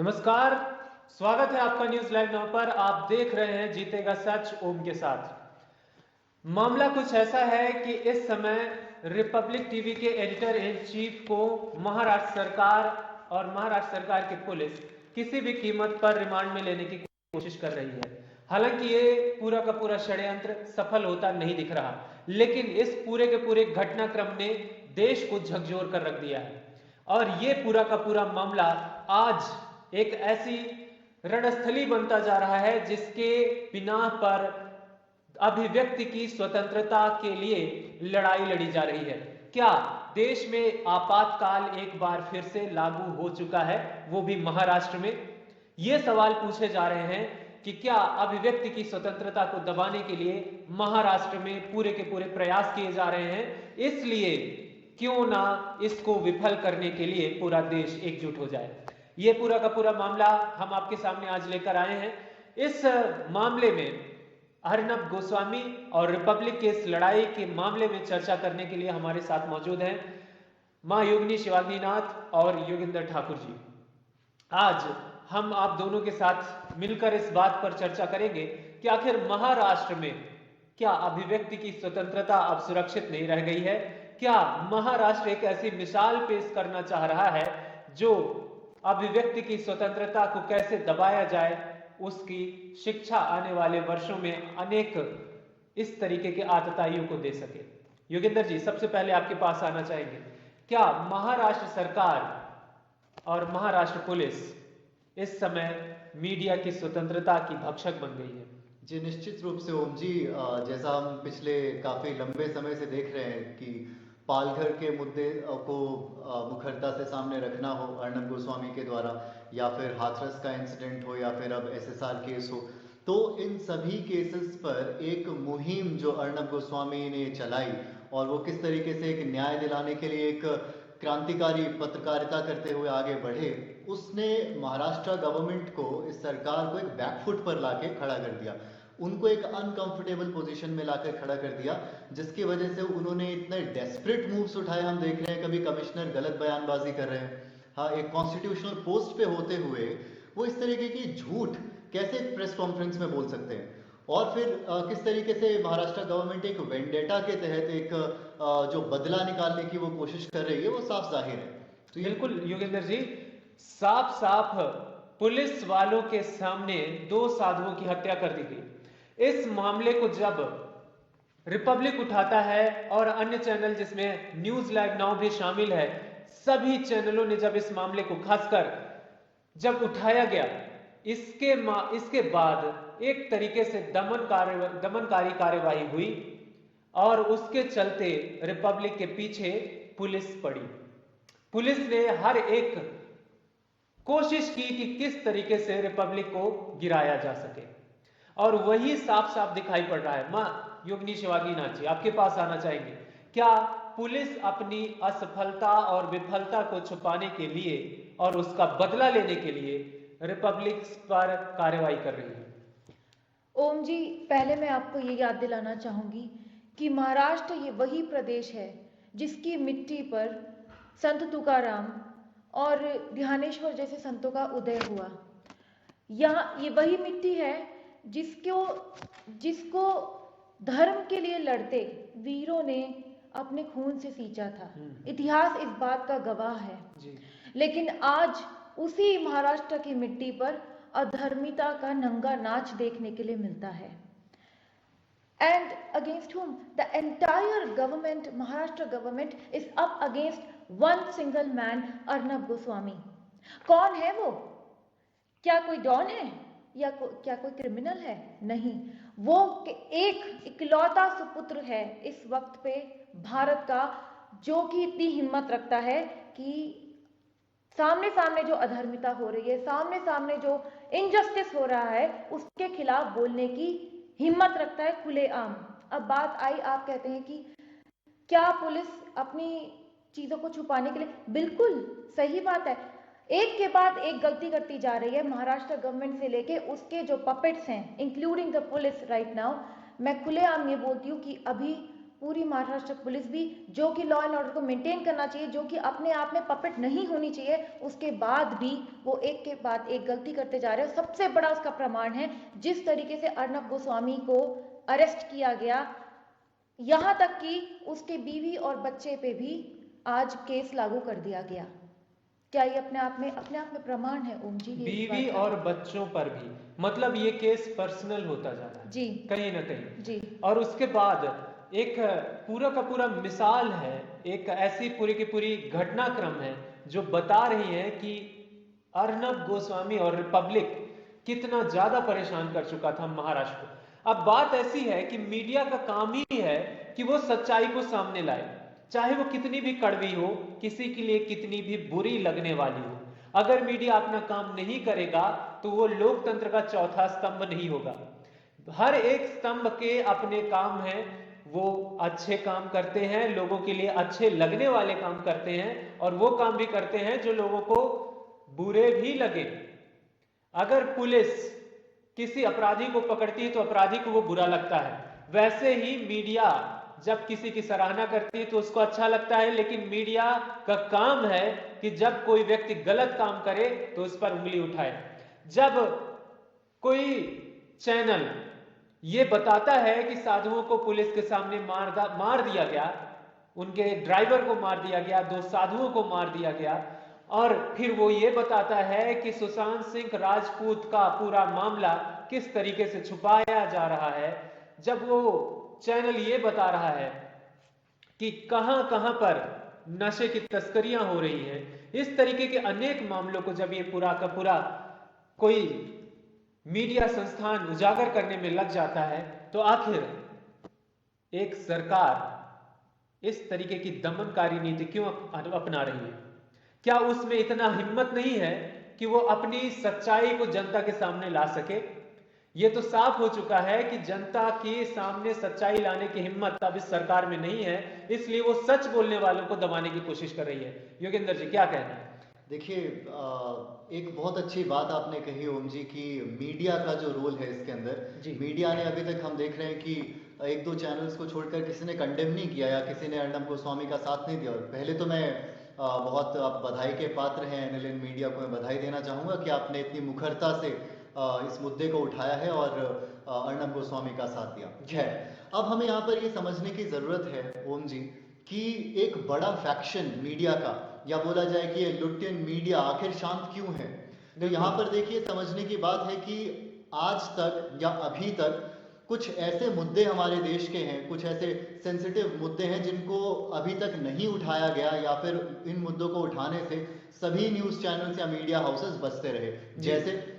नमस्कार, स्वागत है आपका न्यूज लाइव नाउ पर। आप देख रहे हैं जीतेगा सच ओम के साथ। मामला कुछ ऐसा है कि इस समय रिपब्लिक टीवी के एडिटर इन चीफ को महाराष्ट्र सरकार और महाराष्ट्र सरकार की पुलिस किसी भी कीमत पर रिमांड में लेने की कोशिश कर रही है। हालांकि ये पूरा का पूरा षड्यंत्र सफल होता नहीं दिख रहा, लेकिन इस पूरे के पूरे घटनाक्रम ने देश को झकझोर कर रख दिया है। और ये पूरा का पूरा मामला आज एक ऐसी रणस्थली बनता जा रहा है जिसके बिना पर अभिव्यक्ति की स्वतंत्रता के लिए लड़ाई लड़ी जा रही है। क्या देश में आपातकाल एक बार फिर से लागू हो चुका है, वो भी महाराष्ट्र में? ये सवाल पूछे जा रहे हैं कि क्या अभिव्यक्ति की स्वतंत्रता को दबाने के लिए महाराष्ट्र में पूरे के पूरे प्रयास किए जा रहे हैं, इसलिए क्यों ना इसको विफल करने के लिए पूरा देश एकजुट हो जाए। ये पूरा का पूरा मामला हम आपके सामने आज लेकर आए हैं। इस मामले में अर्नब गोस्वामी और रिपब्लिक के इस लड़ाई के मामले में चर्चा करने के लिए हमारे साथ मौजूद हैं मां योगिनी शिवांगीनाथ और योगेंद्र ठाकुर जी। आज हम आप दोनों के साथ मिलकर इस बात पर चर्चा करेंगे कि आखिर महाराष्ट्र में क्या अभिव्यक्ति की स्वतंत्रता अब सुरक्षित नहीं रह गई है? क्या महाराष्ट्र एक ऐसी मिसाल पेश करना चाह रहा है जो अभिव्यक्ति की स्वतंत्रता को कैसे दबाया जाए, उसकी शिक्षा आने वाले वर्षों में अनेक इस तरीके के आतताइयों को दे सके? योगेंद्र जी, सबसे पहले आपके पास आना चाहेंगे। क्या महाराष्ट्र सरकार और महाराष्ट्र पुलिस इस समय मीडिया की स्वतंत्रता की भक्षक बन गई है? जी निश्चित रूप से ओम जी, जैसा हम पिछले काफी लंबे समय से देख रहे हैं कि पालघर के मुद्दे को मुखरता से सामने रखना हो अर्नब गोस्वामी के द्वारा, या फिर हाथरस का इंसिडेंट हो, या फिर अब एसएसआर केस हो, तो इन सभी केसेस पर एक मुहिम जो अर्नब गोस्वामी ने चलाई और वो किस तरीके से एक न्याय दिलाने के लिए एक क्रांतिकारी पत्रकारिता करते हुए आगे बढ़े, उसने महाराष्ट्र गवर्नमेंट को, इस सरकार को एक बैकफुट पर लाके खड़ा कर दिया, उनको एक अनकंफर्टेबल पोजीशन में लाकर खड़ा कर दिया, जिसकी वजह से उन्होंने इतने डेस्परेट मूव्स उठाए। हम देख रहे हैं कभी कमिश्नर गलत बयानबाजी कर रहे हैं, हाँ, एक कॉन्स्टिट्यूशनल पोस्ट पे होते हुए वो इस तरीके की झूठ कैसे प्रेस कॉन्फ्रेंस में बोल सकते हैं, और फिर किस तरीके से महाराष्ट्र गवर्नमेंट एक वेंडेटा के तहत एक जो बदला निकालने की वो कोशिश कर रही है, वो साफ जाहिर है। तो बिल्कुल योगेंद्र जी, साफ साफ पुलिस वालों के सामने दो साधुओं की हत्या कर दी गई। इस मामले को जब रिपब्लिक उठाता है और अन्य चैनल जिसमें न्यूज लाइव नाउ भी शामिल है, सभी चैनलों ने जब इस मामले को खासकर जब उठाया गया, इसके बाद एक तरीके से दमनकारी कार्यवाही हुई और उसके चलते रिपब्लिक के पीछे पुलिस पड़ी। पुलिस ने हर एक कोशिश की कि किस तरीके से रिपब्लिक को गिराया जा सके, और वही साफ साफ दिखाई पड़ रहा है। मां योगिनी शिवांगीनाथ जी, आपके पास आना चाहेंगे। क्या पुलिस अपनी असफलता और विफलता को छुपाने के लिए और उसका बदला लेने के लिए रिपब्लिक पर कार्रवाई कर रही है? ओम जी, पहले मैं आपको ये याद दिलाना चाहूंगी कि महाराष्ट्र ये वही प्रदेश है जिसकी मिट्टी पर संत तुकाराम और ध्यानेश्वर जैसे संतों का उदय हुआ। यहाँ ये वही मिट्टी है जिसको धर्म के लिए लड़ते वीरों ने अपने खून से सींचा था। इतिहास इस बात का गवाह है जी। लेकिन आज उसी महाराष्ट्र की मिट्टी पर अधर्मिता का नंगा नाच देखने के लिए मिलता है। And against whom? The entire government, Maharashtra government is up against one single man, Arnab Goswami. कौन है वो? क्या कोई डॉन है या क्या कोई क्रिमिनल है? नहीं, वो एक इकलौता सुपुत्र है इस वक्त पे भारत का, जो कि इतनी हिम्मत रखता है कि सामने सामने जो अधर्मिता हो रही है, सामने सामने जो इनजस्टिस हो रहा है, उसके खिलाफ बोलने की हिम्मत रखता है खुलेआम। अब बात आई, आप कहते हैं कि क्या पुलिस अपनी चीजों को छुपाने के लिए, बिल्कुल सही बात है, एक के बाद एक गलती करती जा रही है महाराष्ट्र गवर्नमेंट से लेके उसके जो पपेट्स हैं, including the police right now. मैं खुलेआम ये बोलती हूँ कि अभी पूरी महाराष्ट्र पुलिस भी, जो कि लॉ एंड ऑर्डर को मेंटेन करना चाहिए, जो कि अपने आप में पपेट नहीं होनी चाहिए, उसके बाद भी वो एक के बाद एक गलती करते जा रहे हैं। सबसे बड़ा उसका प्रमाण है जिस तरीके से अर्नब गोस्वामी को अरेस्ट किया गया, यहाँ तक कि उसके बीवी और बच्चे पे भी आज केस लागू कर दिया गया। क्या ये अपने आप में प्रमाण है ओम जी? बीवी और बच्चों पर भी, मतलब ये केस पर्सनल होता जा रहा है जी, कहीं ना कहीं जी। और उसके बाद एक पूरा का पूरा मिसाल है, एक ऐसी पूरी की पूरी घटनाक्रम है जो बता रही है कि अर्नब गोस्वामी और रिपब्लिक कितना ज्यादा परेशान कर चुका था महाराष्ट्र को। अब बात ऐसी है कि मीडिया का काम ही है कि वो सच्चाई को सामने लाए, चाहे वो कितनी भी कड़वी हो, किसी के लिए कितनी भी बुरी लगने वाली हो। अगर मीडिया अपना काम नहीं करेगा तो वो लोकतंत्र का चौथा स्तंभ नहीं होगा। हर एक स्तंभ के अपने काम हैं, वो अच्छे काम करते हैं, लोगों के लिए अच्छे लगने वाले काम करते हैं, और वो काम भी करते हैं जो लोगों को बुरे भी लगे। अगर पुलिस किसी अपराधी को पकड़ती है तो अपराधी को वो बुरा लगता है, वैसे ही मीडिया जब किसी की सराहना करती है तो उसको अच्छा लगता है। लेकिन मीडिया का काम है कि जब कोई व्यक्ति गलत काम करे तो उस पर उंगली उठाए। जब कोई चैनल ये बताता है कि साधुओं को पुलिस के सामने मार दिया गया, उनके ड्राइवर को मार दिया गया, 2 साधुओं को मार दिया गया, और फिर वो ये बताता है कि सुशांत सिंह राजपूत का पूरा मामला किस तरीके से छुपाया जा रहा है, जब वो चैनल ये बता रहा है कि कहां कहां पर नशे की तस्करियां हो रही हैं, इस तरीके के अनेक मामलों को जब ये पूरा का पूरा कोई मीडिया संस्थान उजागर करने में लग जाता है, तो आखिर एक सरकार इस तरीके की दमनकारी नीति क्यों अपना रही है? क्या उसमें इतना हिम्मत नहीं है कि वो अपनी सच्चाई को जनता के सामने ला सके? ये तो साफ हो चुका है कि जनता के सामने सच्चाई लाने की हिम्मत अब इस सरकार में नहीं है, इसलिए वो सच बोलने वालों को दबाने की कोशिश कर रही है। योगेंद्र जी, क्या कहना है? देखिए, एक बहुत अच्छी बात आपने कही ओम जी कि मीडिया का जो रोल है इसके अंदर, मीडिया ने अभी तक हम देख रहे हैं कि 1-2 चैनल्स को छोड़कर किसी ने कंडेम नहीं किया या किसी ने अर्नब गोस्वामी का साथ नहीं दिया। और पहले तो मैं बहुत आप बधाई के पात्र हैं, एनएलएन मीडिया को मैं बधाई देना चाहूँगा कि आपने इतनी मुखरता से इस मुद्दे को उठाया है और अर्नब गोस्वामी का साथ दिया। खैर, अब हमें यहाँ पर ये समझने की ज़रूरत है ओम जी कि एक बड़ा फैक्शन मीडिया का, या बोला जाए कि ये लुट्टियन मीडिया आखिर शांत क्यों है। तो यहाँ पर देखिए, समझने की बात है कि आज तक या अभी तक कुछ ऐसे मुद्दे हमारे देश के हैं, कुछ ऐसे सेंसिटिव मुद्दे हैं जिनको अभी तक नहीं उठाया गया, या फिर इन मुद्दों को उठाने से सभी न्यूज चैनल्स या मीडिया हाउसेस बचते रहे।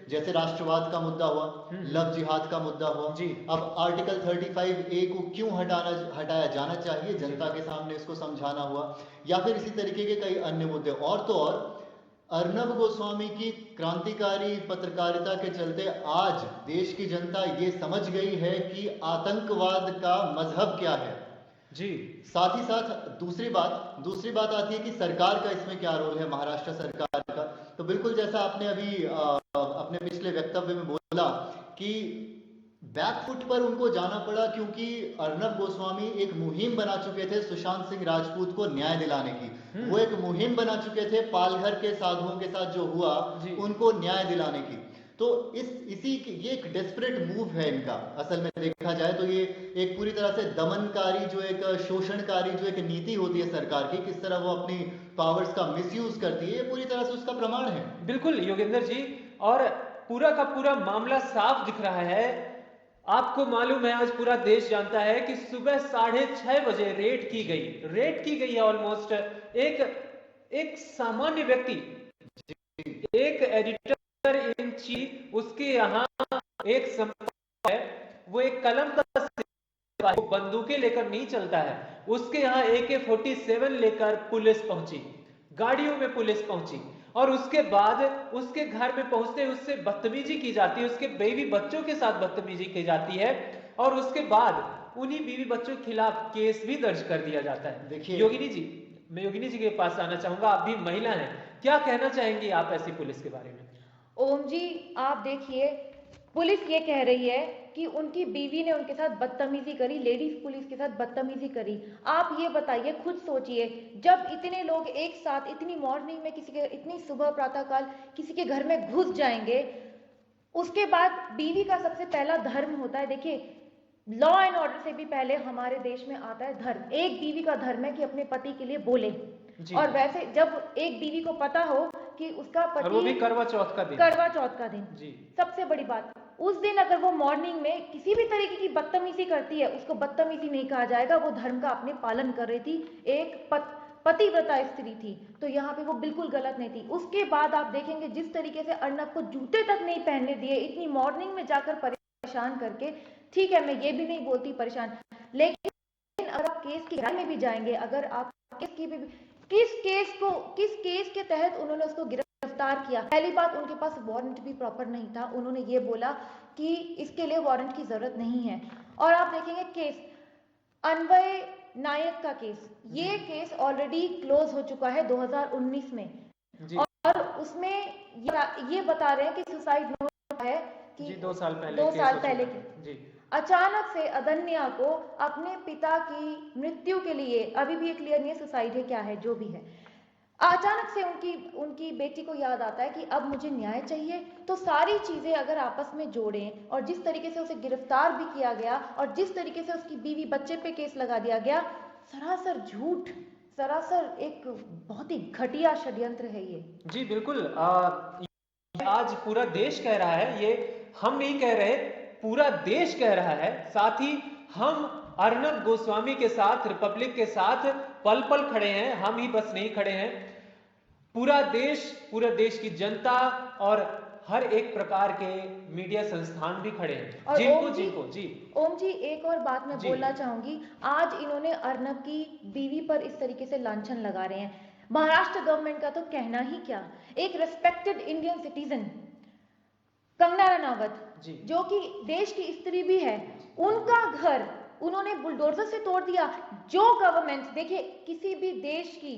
जैसे राष्ट्रवाद का मुद्दा हुआ, लव जिहाद का मुद्दा हुआ, अब आर्टिकल 35A को क्यों हटाया जाना चाहिए, जनता के सामने इसको समझाना हुआ, या फिर इसी तरीके के कई अन्य मुद्दे। और तो और अर्नब गोस्वामी की क्रांतिकारी पत्रकारिता के चलते आज देश की जनता ये समझ गई है कि आतंकवाद का मजहब क्या है। जी, साथ ही साथ दूसरी बात आती है कि सरकार का इसमें क्या रोल है, महाराष्ट्र सरकार का। तो बिल्कुल जैसा आपने अभी अपने पिछले वक्तव्य में बोला कि बैकफुट पर उनको जाना पड़ा, क्योंकि अर्नब गोस्वामी एक मुहिम बना चुके थे सुशांत सिंह राजपूत को न्याय दिलाने की। वो एक मुहिम बना चुके थे पालघर के साधुओं के साथ जो हुआ उनको न्याय दिलाने की। तो ये एक डेस्परेट मूव है इनका। असल में देखा जाए तो ये एक पूरी तरह से दमनकारी, जो एक शोषणकारी जो एक नीति होती है सरकार की, किस तरह वो अपनी पावर्स का मिसयूज करती है, ये पूरी तरह से उसका प्रमाण है। बिल्कुल योगेंद्र जी, और पूरा का पूरा मामला साफ दिख रहा है। आपको मालूम है, आज पूरा देश जानता है कि सुबह 6:30 बजे रेड की गई है ऑलमोस्ट। एक सामान्य व्यक्ति, एक एडिटर इन चीफ, उसके यहाँ एक संपादक है, वो एक कलम का वो बंदूकें लेकर नहीं चलता है, उसके यहाँ AK-47 लेकर पुलिस पहुंची, गाड़ियों में पुलिस पहुंची, और उसके बाद उसके घर में पहुंचते उससे बदतमीजी की जाती है, उसके बीवी बच्चों के साथ बदतमीजी की जाती है, और उसके बाद उन्हीं बीवी बच्चों के खिलाफ केस भी दर्ज कर दिया जाता है। देखिए योगिनी जी, मैं योगिनी जी के पास आना चाहूंगा, आप भी महिला हैं, क्या कहना चाहेंगी आप ऐसी पुलिस के बारे में? ओम जी, आप देखिए, पुलिस ये कह रही है कि उनकी बीवी ने उनके साथ बदतमीजी करी, लेडीज पुलिस के साथ बदतमीजी करी। आप ये बताइए, खुद सोचिए, जब इतने लोग एक साथ इतनी मॉर्निंग में किसी के, इतनी सुबह प्रातःकाल किसी के घर में घुस जाएंगे, उसके बाद बीवी का सबसे पहला धर्म होता है, देखिए लॉ एंड ऑर्डर से भी पहले हमारे देश में आता है धर्म। एक बीवी का धर्म है कि अपने पति के लिए बोले, और वैसे जब एक बीवी को पता हो कि उसका पति, वो भी करवा चौथ का दिन, करवा चौथ का दिन जी, सबसे बड़ी बात, उस दिन अगर वो मॉर्निंग में किसी भी तरीके की बदतमीजी करती है, उसको बदतमीजी नहीं कहा जाएगा, वो धर्म का अपने पालन कर रही थी, एक पतिव्रता स्त्री थी, तो यहाँ पे वो बिल्कुल गलत नहीं थी। उसके बाद आप देखेंगे जिस तरीके से अर्नब को जूते तक नहीं पहनने दिए, इतनी मॉर्निंग में जाकर परेशान करके, ठीक है मैं ये भी नहीं बोलती परेशान, लेकिन अगर आप केस की गहराई में भी जाएंगे, अगर आप किस केस के तहत उन्होंने उसको गिरफ्तार किया। पहली बात, उनके पास वारंट भी प्रॉपर नहीं था, उन्होंने ये बोला कि इसके लिए वारंट की जरूरत नहीं है। और आप देखेंगे केस अन्वय नायक का केस, ये केस ऑलरेडी क्लोज हो चुका है 2019 में जी। और उसमें ये बता रहे हैं कि सुसाइड नोट है कि जी 2 साल पहले की जी। अचानक से अदन्या को अपने पिता की मृत्यु के लिए, अभी भी ये क्लियर नहीं है सुसाइड है क्या है, जो भी है, अचानक से उनकी बेटी को याद आता है कि अब मुझे न्याय चाहिए। तो सारी चीजें अगर आपस में जोड़ें, और जिस तरीके से उसे गिरफ्तार भी किया गया, और जिस तरीके से उसकी बीवी बच्चे पे केस लगा दिया गया, सरासर झूठ, सरासर एक बहुत ही घटिया षड्यंत्र है ये। जी बिल्कुल, आज पूरा देश कह रहा है, ये हम नहीं कह रहे, पूरा देश कह रहा है, साथ ही हम अर्नब गोस्वामी के साथ, रिपब्लिक के साथ पल पल खड़े हैं, हम ही बस नहीं खड़े हैं, पूरा देश की जनता और हर एक प्रकार के मीडिया संस्थान भी खड़े हैं। और जिनको जी ओम जी एक और बात मैं बोलना चाहूंगी, आज इन्होंने अर्नब की बीवी पर इस तरीके से लांछन लगा रहे हैं। महाराष्ट्र गवर्नमेंट का तो कहना ही क्या, एक respected Indian citizen Kangana Ranaut जो कि देश की स्त्री भी है, उनका घर उन्होंने बुलडोजर से तोड़ दिया। जो गवर्नमेंट, देखिए किसी भी देश की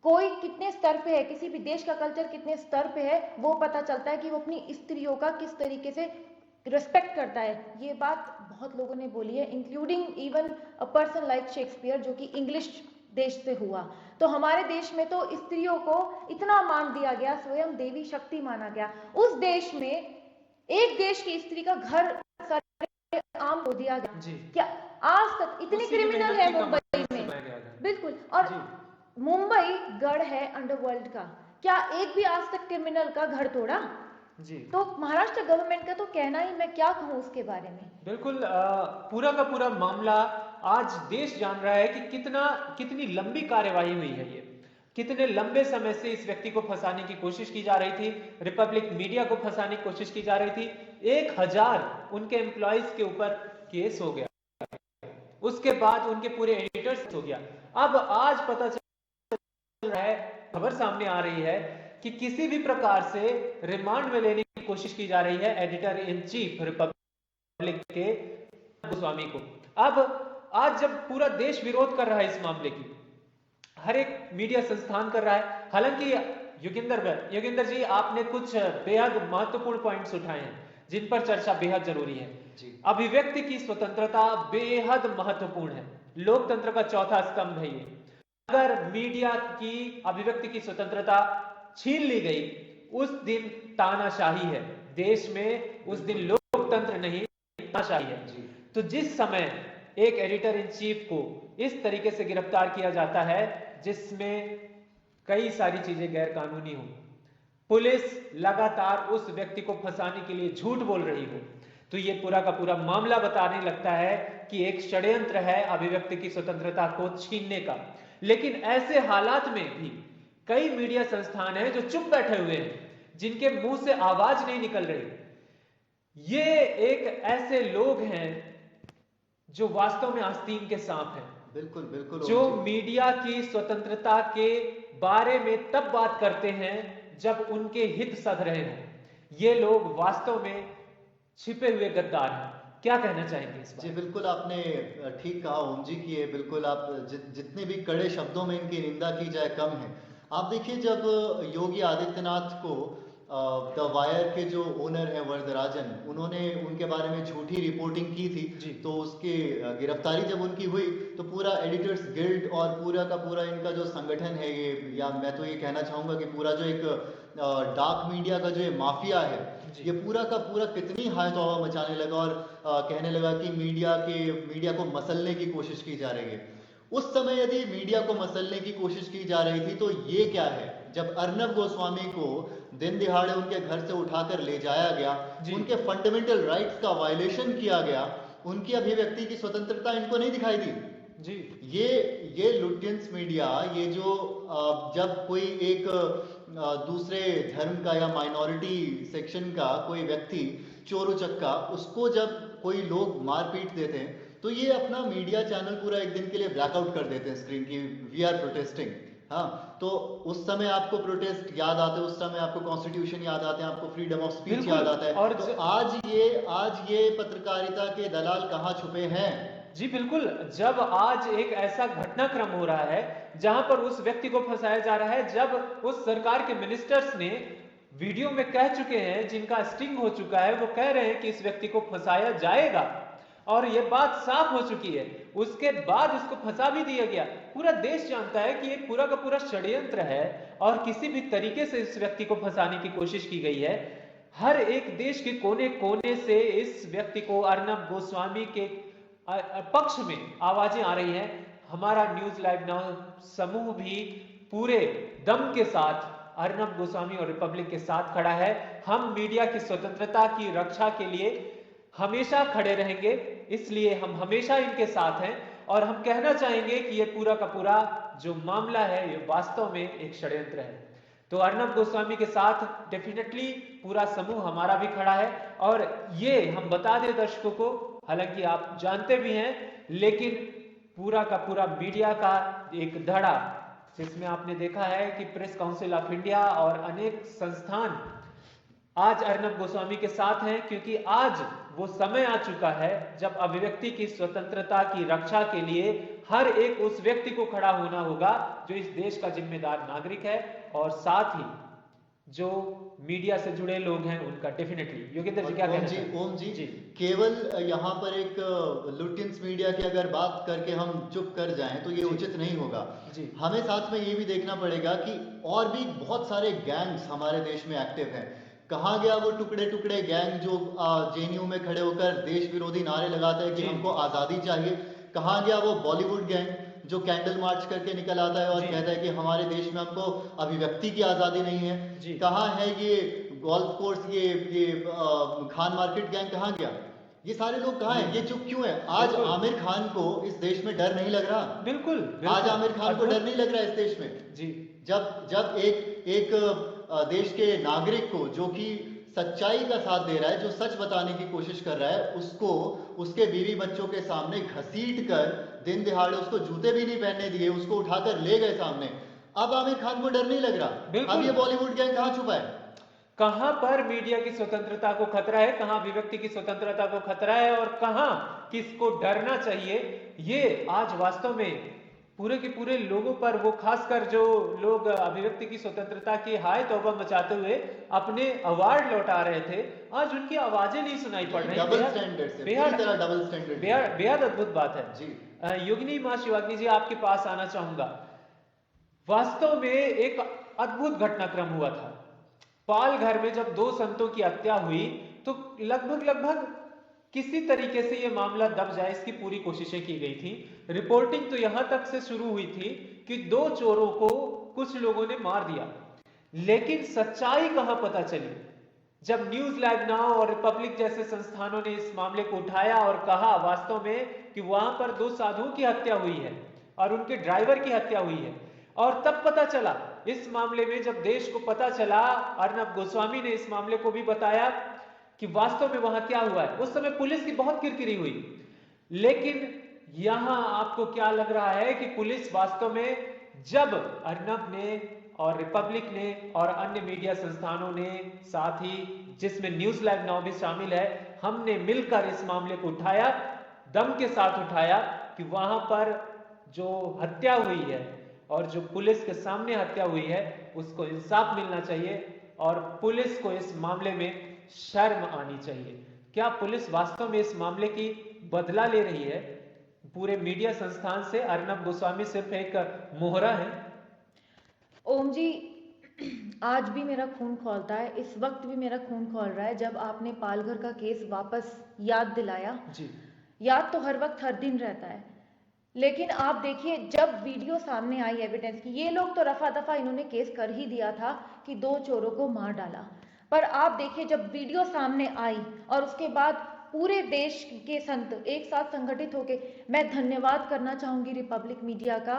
कोई कितने स्तर पे है, किसी भी देश का कल्चर कितने स्तर पे है, वो पता चलता है कि वो अपनी स्त्रियों का किस तरीके से रिस्पेक्ट करता है। ये बात बहुत लोगों ने बोली है, including even a person like Shakespeare जो कि इंग्लिश देश से हुआ। तो हमारे देश में तो स्त्रियों को इतना मान दिया गया, स्वयं देवी शक्ति माना गया। उस देश में एक देश की स्त्री का घर आम हो दिया गया जी। क्या आज तक इतने क्रिमिनल है मुंबई में? बिल्कुल। और मुंबई गढ़ है अंडरवर्ल्ड का, क्या एक भी आज तक क्रिमिनल का घर तोड़ा जी? तो महाराष्ट्र गवर्नमेंट का तो कहना ही, मैं क्या कहूं उसके बारे में। बिल्कुल, पूरा का पूरा मामला आज देश जान रहा है कि कितनी लंबी कार्यवाही हुई है, ये कितने लंबे समय से इस व्यक्ति को फंसाने की कोशिश की जा रही थी, रिपब्लिक मीडिया को फंसाने की कोशिश की जा रही थी। 1000 उनके एम्प्लॉइज के ऊपर केस हो गया, उसके बाद उनके पूरे एडिटर्स हो गया। अब आज पता चल रहा है, खबर सामने आ रही है कि किसी भी प्रकार से रिमांड में लेने की कोशिश की जा रही है एडिटर इन चीफ रिपब्लिक के गोस्वामी को। अब आज जब पूरा देश विरोध कर रहा है इस मामले की, हर एक मीडिया संस्थान कर रहा है, हालांकि योगेंद्र जी आपने कुछ बेहद महत्वपूर्ण पॉइंट्स उठाए हैं जिन पर चर्चा बेहद जरूरी है जी। अभिव्यक्ति की स्वतंत्रता बेहद महत्वपूर्ण है, लोकतंत्र का चौथा स्तंभ है ये। अगर मीडिया की अभिव्यक्ति की स्वतंत्रता छीन ली गई, उस दिन तानाशाही है देश में, उस दिन लोकतंत्र नहीं तानाशाही है जी। तो जिस समय एक एडिटर इन चीफ को इस तरीके से गिरफ्तार किया जाता है जिसमें कई सारी चीजें गैर कानूनी हो, पुलिस लगातार उस व्यक्ति को फंसाने के लिए झूठ बोल रही हो, तो ये पूरा का पूरा मामला बताने लगता है कि एक षड्यंत्र है अभिव्यक्ति की स्वतंत्रता को छीनने का। लेकिन ऐसे हालात में भी कई मीडिया संस्थान हैं जो चुप बैठे हुए हैं, जिनके मुंह से आवाज नहीं निकल रही। ये एक ऐसे लोग हैं जो वास्तव में आस्तीन के सांप हैं। बिल्कुल बिल्कुल, जो मीडिया की स्वतंत्रता के बारे में तब बात करते हैं जब उनके हित सध रहे हों। ये लोग वास्तव में छिपे हुए गद्दार हैं। क्या कहना चाहेंगे इस बारे? जी बिल्कुल, आपने ठीक कहा ओम जी की ये बिल्कुल, आप जितने भी कड़े शब्दों में इनकी निंदा की जाए कम है। आप देखिए, जब योगी आदित्यनाथ को द वायर के जो ओनर है वरदराजन, उन्होंने उनके बारे में झूठी रिपोर्टिंग की थी। तो उसकी गिरफ्तारी जब उनकी हुई तो पूरा एडिटर्स गिल्ड और पूरा का पूरा इनका जो संगठन है ये, या मैं तो ये कहना चाहूँगा कि पूरा जो एक डार्क मीडिया का जो ये माफिया है, ये पूरा का पूरा कितनी हाय तौबा मचाने लगा और कहने लगा कि मीडिया को मसलने की कोशिश की जा रही है। उस समय यदि मीडिया को मसलने की कोशिश की जा रही थी तो ये क्या है, जब अर्नब गोस्वामी को दिन दिहाड़े उनके घर से उठाकर ले जाया गया, उनके फंडामेंटल राइट्स का वायलेशन किया गया, उनकी अभिव्यक्ति की स्वतंत्रता इनको नहीं दिखाई दी जी। ये लुटियंस मीडिया, ये जो जब कोई एक दूसरे धर्म का या माइनॉरिटी सेक्शन का कोई व्यक्ति चोर उचक्का, उसको जब कोई लोग मारपीट देते हैं तो ये अपना मीडिया चैनल पूरा एक दिन के लिए ब्लैकआउट कर देते हैं स्क्रीन की, वी आर प्रोटेस्टिंग। हाँ, तो उस समय आपको प्रोटेस्ट याद आते हैं, उस समय आपको कॉन्स्टिट्यूशन याद आते हैं, आपको फ्रीडम ऑफ स्पीच याद आता है। और तो आज ये पत्रकारिता के दलाल कहाँ छुपे हैं? जी बिल्कुल, जब आज एक ऐसा घटनाक्रम हो रहा है जहां पर उस व्यक्ति को फंसाया जा रहा है, जब उस सरकार के मिनिस्टर्स ने वीडियो में कह चुके हैं, जिनका स्टिंग हो चुका है, वो कह रहे हैं कि इस व्यक्ति को फंसाया जाएगा और ये बात साफ हो चुकी है, उसके बाद उसको फंसा भी दिया गया। पूरा देश जानता है कि ये पूरा का पूरा षड्यंत्र है और किसी भी तरीके से इस व्यक्ति को फंसाने की कोशिश की गई है। हर एक देश के कोने कोने से इस व्यक्ति को, अर्नब गोस्वामी के पक्ष में आवाजें आ रही हैं। हमारा न्यूज लाइव नाउ समूह भी पूरे दम के साथ अर्नब गोस्वामी और रिपब्लिक के साथ खड़ा है। हम मीडिया की स्वतंत्रता की रक्षा के लिए हमेशा खड़े रहेंगे, इसलिए हम हमेशा इनके साथ हैं और हम कहना चाहेंगे कि ये पूरा का पूरा जो मामला है ये वास्तव में एक षड्यंत्र है। तो अर्नब गोस्वामी के साथ डेफिनेटली पूरा समूह हमारा भी खड़ा है और ये हम बता दें दर्शकों को, हालांकि आप जानते भी हैं, लेकिन पूरा का पूरा मीडिया का एक धड़ा, जिसमें आपने देखा है कि प्रेस काउंसिल ऑफ इंडिया और अनेक संस्थान आज अर्नब गोस्वामी के साथ हैं, क्योंकि आज वो समय आ चुका है जब अभिव्यक्ति की स्वतंत्रता की रक्षा के लिए हर एक उस व्यक्ति को खड़ा होना होगा जो इस देश का जिम्मेदार नागरिक है और साथ ही जो मीडिया से जुड़े लोग हैं उनका। डेफिनेटली योगेंद्र जी क्या कहना चाहते हैं? ओम जी, केवल यहाँ पर एक लुटियंस मीडिया की अगर बात करके हम चुप कर जाएं तो ये उचित नहीं होगा जी। हमें साथ में ये भी देखना पड़ेगा कि और भी बहुत सारे गैंग्स हमारे देश में एक्टिव हैं। कहाँ गया वो टुकड़े टुकड़े गैंग जो जेएनयू में खड़े होकर देश विरोधी नारे लगाते हैं कि हमको आजादी चाहिए? कहाँ गया वो बॉलीवुड गैंग जो कैंडल मार्च करके निकल आता है और कहता है कि हमारे देश में हमको अभिव्यक्ति की आजादी नहीं है? कहाँ है ये गोल्फ कोर्स, ये खान मार्केट गैंग कहाँ गया? ये सारे लोग कहाँ हैं? ये चुप क्यों है? आज आमिर खान को इस देश में डर नहीं लग रहा। बिल्कुल, आज आमिर खान को डर नहीं लग रहा इस देश में जी। जब एक देश के नागरिक को जो कि सच्चाई का साथ दे रहा है, जो सच बताने की कोशिश कर रहा है, उसको उसके बीवी बच्चों के सामने घसीट कर दिन दिहाड़े उसको जूते भी नहीं पहनने दिए, उसको उठाकर ले गए सामने। अब आमिर खान को डर नहीं लग रहा। अब ये बॉलीवुड गैंग कहाँ छुपा है? कहां पर मीडिया की स्वतंत्रता को खतरा है, कहां अभिव्यक्ति की स्वतंत्रता को खतरा है और कहां किसको डरना चाहिए, ये आज वास्तव में पूरे के पूरे लोगों पर, वो खासकर जो लोग अभिव्यक्ति की स्वतंत्रता की हाय तौबा मचाते हुए अपने अवार्ड लौटा रहे थे, आज उनकी आवाजें नहीं सुनाई पड़ रही। बेहद अद्भुत बात है जी। योगिनी मां शिवाग्नि जी, आपके पास आना चाहूंगा। वास्तव में एक अद्भुत घटनाक्रम हुआ था पाल घर में। जब दो संतों की हत्या हुई तो लगभग किसी तरीके से यह मामला दब जाए इसकी पूरी कोशिशें की गई थी। रिपोर्टिंग तो यहां तक से शुरू हुई थी कि दो चोरों को कुछ लोगों ने मार दिया, लेकिन सच्चाई कहां पता चली जब न्यूज लाइव नाउ और रिपब्लिक जैसे संस्थानों ने इस मामले को उठाया और कहा वास्तव में कि वहां पर दो साधुओं की हत्या हुई है और उनके ड्राइवर की हत्या हुई है। और तब पता चला इस मामले में, जब देश को पता चला, अर्नब गोस्वामी ने इस मामले को भी बताया कि वास्तव में वहां क्या हुआ है। उस समय पुलिस की बहुत किरकिरी हुई, लेकिन यहां आपको क्या लग रहा है कि पुलिस वास्तव में, जब अर्नब ने और रिपब्लिक ने और अन्य मीडिया संस्थानों ने, साथ ही जिसमें न्यूज लाइव नाउ भी शामिल है, हमने मिलकर इस मामले को उठाया, दम के साथ उठाया कि वहां पर जो हत्या हुई है और जो पुलिस के सामने हत्या हुई है उसको इंसाफ मिलना चाहिए और पुलिस को इस मामले में शर्म आनी चाहिए। क्या पुलिस वास्तव में इस मामले की बदला ले रही है? पूरे मीडिया संस्थान से अर्नब गोस्वामी सिर्फ एक मोहरा है। ओम जी, आज भी मेरा खून खौलता है, इस वक्त भी मेरा खून खौल रहा है जब आपने पालघर का केस वापस याद दिलाया जी। याद तो हर वक्त हर दिन रहता है, लेकिन आप देखिए जब वीडियो सामने आई एविडेंस की, ये लोग तो रफा दफा इन्होंने केस कर ही दिया था कि 2 चोरों को मार डाला, पर आप देखिए जब वीडियो सामने आई और उसके बाद पूरे देश के संत एक साथ संगठित होके, मैं धन्यवाद करना चाहूंगी रिपब्लिक मीडिया का,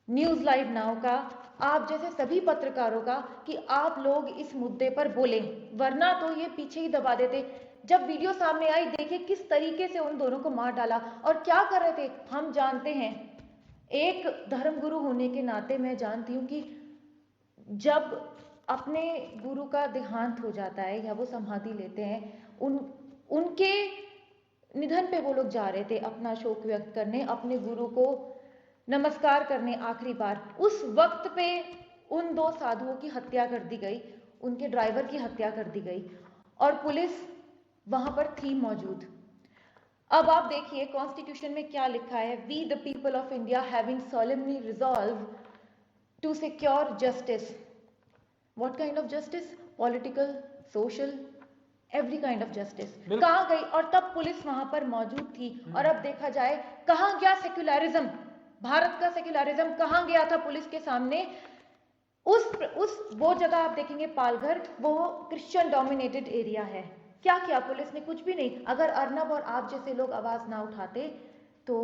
न्यूज लाइव नाउ का, आप जैसे सभी पत्रकारों का, कि आप लोग इस मुद्दे पर बोलें, वरना तो ये पीछे ही दबा देते। जब वीडियो सामने आई, देखिए किस तरीके से उन दोनों को मार डाला और क्या कर रहे थे। हम जानते हैं, एक धर्मगुरु होने के नाते मैं जानती हूँ कि जब अपने गुरु का देहांत हो जाता है या वो समाधि लेते हैं, उनके निधन पे वो लोग जा रहे थे अपना शोक व्यक्त करने, अपने गुरु को नमस्कार करने आखिरी बार। उस वक्त पे उन 2 साधुओं की हत्या कर दी गई, उनके ड्राइवर की हत्या कर दी गई और पुलिस वहां पर थी मौजूद। अब आप देखिए कॉन्स्टिट्यूशन में क्या लिखा है, we the people of India having solemnly resolved to secure justice. What kind of justice? Political, social, every kind of justice. कहाँ गई? और तब पुलिस वहां पर मौजूद थी। और अब देखा जाए कहाँ गया सेक्युलरिज्म, भारत का सेक्युलरिज्म कहाँ गया था पुलिस के सामने? वो जगह आप देखेंगे पालघर, वो क्रिश्चियन डोमिनेटेड एरिया है। क्या किया पुलिस ने? कुछ भी नहीं। अगर अर्नब और आप जैसे लोग आवाज ना उठाते तो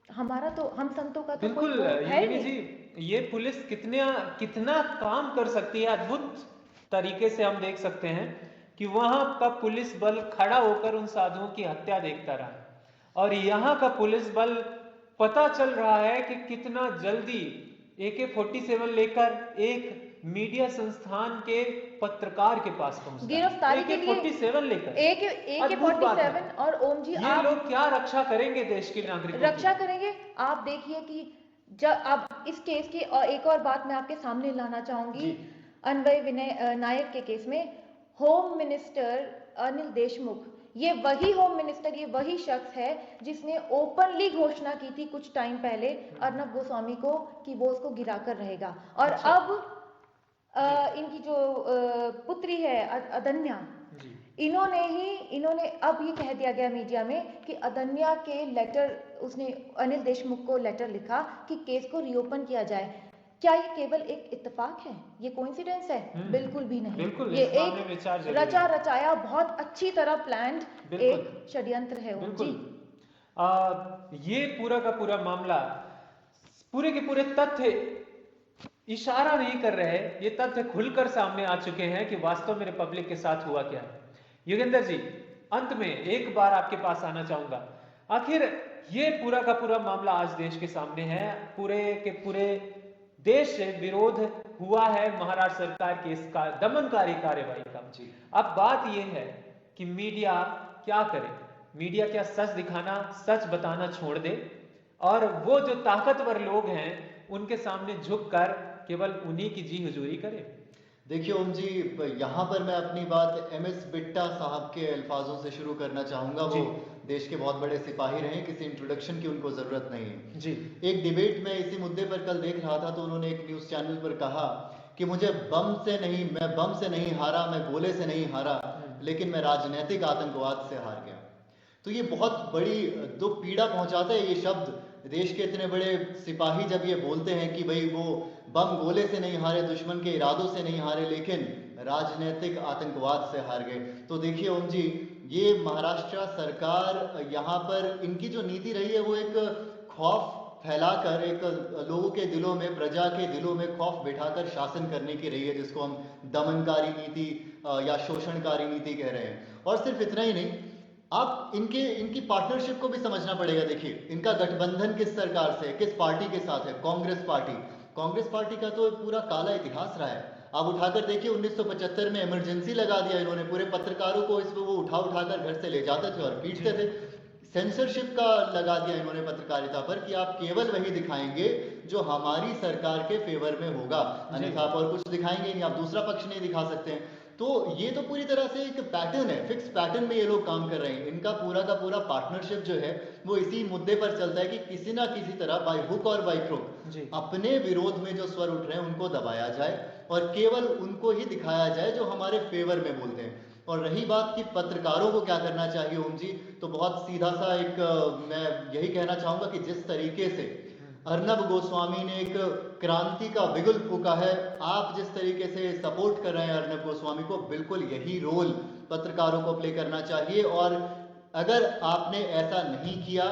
हमारा तो, हम संतों का तो बिल्कुल है नहीं जी। ये पुलिस कितना काम कर सकती है, अद्भुत तरीके से हम देख सकते हैं कि वहां का पुलिस बल खड़ा होकर उन साधुओं की हत्या देखता रहा और यहाँ का पुलिस बल पता चल रहा है कि कितना जल्दी AK-47 लेकर एक मीडिया संस्थान के पत्रकार के पास पहुंचता है, गिरफ्तारी के लिए AK-47 लेकर। AK-47 और ओम जी, ये लोग क्या रक्षा करेंगे देश के नागरिकों की? रक्षा करेंगे। आप देखिए कि जब अब इस केस की एक और बात मैं आपके सामने लाना चाहूंगी, अन्वय विनय नायक के केस में होम मिनिस्टर अनिल देशमुख, ये वही होम मिनिस्टर, ये वही शख्स है जिसने ओपनली घोषणा की थी कुछ टाइम पहले अर्नब गोस्वामी को कि वो उसको गिराकर रहेगा। और अब इनकी जो पुत्री है अदन्या, इन्होंने अब ये कह दिया गया मीडिया में कि अदन्या के लेटर, उसने अनिल देशमुख को लेटर लिखा कि केस को रीओपन किया जाए। क्या ये केवल एक इत्तेफाक है? ये कोइंसिडेंस है? बिल्कुल भी नहीं। बिल्कुल, ये एक रचा रचाया बहुत अच्छी तरह प्लान्ड एक षड्यंत्र है। जी, ये पूरा का पूरा मामला, पूरे के पूरे तथ्य इशारा नहीं कर रहे, ये तथ्य खुलकर सामने आ चुके हैं कि वास्तव में रिपब्लिक के साथ हुआ क्या है। योगेंद्र जी, अंत में एक बार आपके पास आना चाहूंगा, आखिर ये पूरा का पूरा मामला आज देश के सामने है, पूरे के पूरे देश से विरोध हुआ है महाराष्ट्र सरकार की इसका दमनकारी कार्यवाही का। अब बात यह है कि मीडिया क्या करे? मीडिया क्या सच दिखाना, सच बताना छोड़ दे और वो जो ताकतवर लोग हैं उनके सामने झुककर केवल उन्हीं की जी हुजूरी करे? देखिए ओम जी, यहाँ पर मैं अपनी बात MS बिट्टा साहब के अल्फाजों से शुरू करना चाहूंगा। वो देश के बहुत बड़े सिपाही रहे, किसी इंट्रोडक्शन की उनको जरूरत नहीं है जी। एक डिबेट में इसी मुद्दे पर कल देख रहा था तो उन्होंने एक न्यूज चैनल पर कहा कि मैं बम से नहीं हारा, मैं गोले से नहीं हारा, लेकिन मैं राजनीतिक आतंकवाद से हार गया। तो ये बहुत बड़ी दुख पीड़ा पहुंचाता है ये शब्द। देश के इतने बड़े सिपाही जब ये बोलते हैं कि भाई वो बम गोले से नहीं हारे, दुश्मन के इरादों से नहीं हारे, लेकिन राजनीतिक आतंकवाद से हार गए। तो देखिए ओम जी, ये महाराष्ट्र सरकार यहाँ पर इनकी जो नीति रही है वो एक खौफ फैलाकर, एक लोगों के दिलों में, प्रजा के दिलों में खौफ बिठाकर शासन करने की रही है, जिसको हम दमनकारी नीति या शोषणकारी नीति कह रहे हैं। और सिर्फ इतना ही नहीं, आप इनकी पार्टनरशिप को भी समझना पड़ेगा। देखिए इनका गठबंधन किस सरकार से, किस पार्टी के साथ है? कांग्रेस पार्टी का तो पूरा काला इतिहास रहा है। आप उठाकर देखिए 1975 में इमरजेंसी लगा दिया इन्होंने, पूरे पत्रकारों को इसमें वो उठाकर घर से ले जाते थे और पीटते थे। सेंसरशिप का लगा दिया इन्होंने पत्रकारिता पर कि आप केवल वही दिखाएंगे जो हमारी सरकार के फेवर में होगा, अन्यथा आप और कुछ दिखाएंगे नहीं, आप दूसरा पक्ष नहीं दिखा सकते हैं। तो ये तो पूरी तरह से एक पैटर्न है, फिक्स पैटर्न में ये लोग काम कर रहे हैं। इनका पूरा का पूरा पार्टनरशिप जो है वो इसी मुद्दे पर चलता है कि किसी ना किसी तरह बाय हुक और बाय क्रुक अपने विरोध में जो स्वर उठ रहे हैं उनको दबाया जाए और केवल उनको ही दिखाया जाए जो हमारे फेवर में बोलते हैं। और रही बात कि पत्रकारों को क्या करना चाहिए ओम जी, तो बहुत सीधा सा एक मैं यही कहना चाहूंगा कि जिस तरीके से अर्नब गोस्वामी ने एक क्रांति का बिगुल फूका है, आप जिस तरीके से सपोर्ट कर रहे हैं अर्नब गोस्वामी को, बिल्कुल यही रोल पत्रकारों को प्ले करना चाहिए। और अगर आपने ऐसा नहीं किया,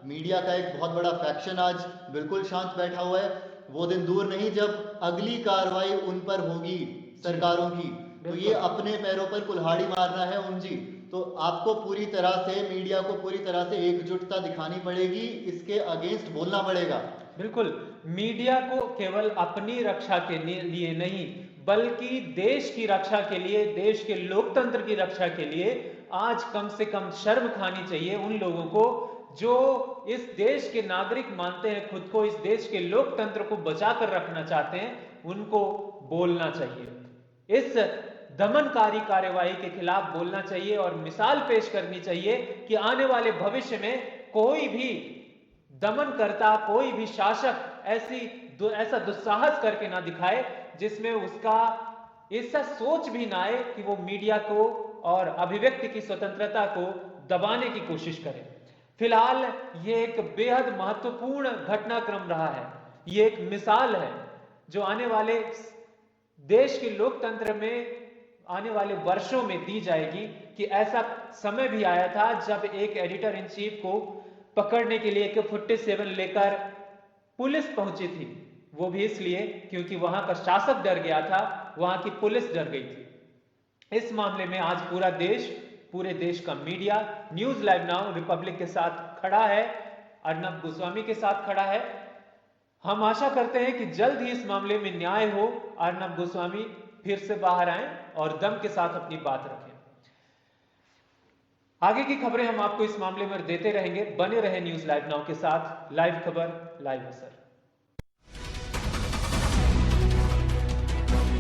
मीडिया का एक बहुत बड़ा फैक्शन आज बिल्कुल शांत बैठा हुआ है, वो दिन दूर नहीं जब अगली कार्रवाई उन पर होगी सरकारों की, तो ये अपने पैरों पर कुल्हाड़ी मारना है ओम जी। तो आपको पूरी तरह से, मीडिया को पूरी तरह से एकजुटता दिखानी पड़ेगी, इसके अगेंस्ट बोलना पड़ेगा। बिल्कुल, मीडिया को केवल अपनी रक्षा के लिए नहीं बल्कि देश की रक्षा के लिए, देश के लोकतंत्र की रक्षा के लिए आज कम से कम शर्म खानी चाहिए उन लोगों को जो इस देश के नागरिक मानते हैं खुद को, इस देश के लोकतंत्र को बचाकर रखना चाहते हैं, उनको बोलना चाहिए। इस दमनकारी कार्यवाही के खिलाफ बोलना चाहिए और मिसाल पेश करनी चाहिए कि आने वाले भविष्य में कोई भी दमनकर्ता, कोई भी शासक ऐसा दुस्साहस करके ना दिखाए जिसमें उसका ऐसा सोच भी ना आए कि वो मीडिया को और अभिव्यक्ति की स्वतंत्रता को दबाने की कोशिश करे। फिलहाल ये एक बेहद महत्वपूर्ण घटनाक्रम रहा है, ये एक मिसाल है जो आने वाले देश के लोकतंत्र में आने वाले वर्षों में दी जाएगी कि ऐसा समय भी आया था जब एक एडिटर इन चीफ को पकड़ने के लिए AK-47 लेकर पुलिस पहुंची थी, वो भी इसलिए क्योंकि वहां का शासक डर गया था, वहां की पुलिस डर गई थी। इस मामले में आज पूरा देश, पूरे देश का media news live now Republic के साथ खड़ा है, अर्नब गोस्वामी के साथ खड़ा है। हम आशा करते हैं कि जल्द ही इस मामले में न्याय हो, अर्नब गोस्वामी फिर से बाहर आए और दम के साथ अपनी बात रखें। आगे की खबरें हम आपको इस मामले में देते रहेंगे, बने रहे न्यूज लाइव नाउ के साथ। लाइव खबर, लाइव असर।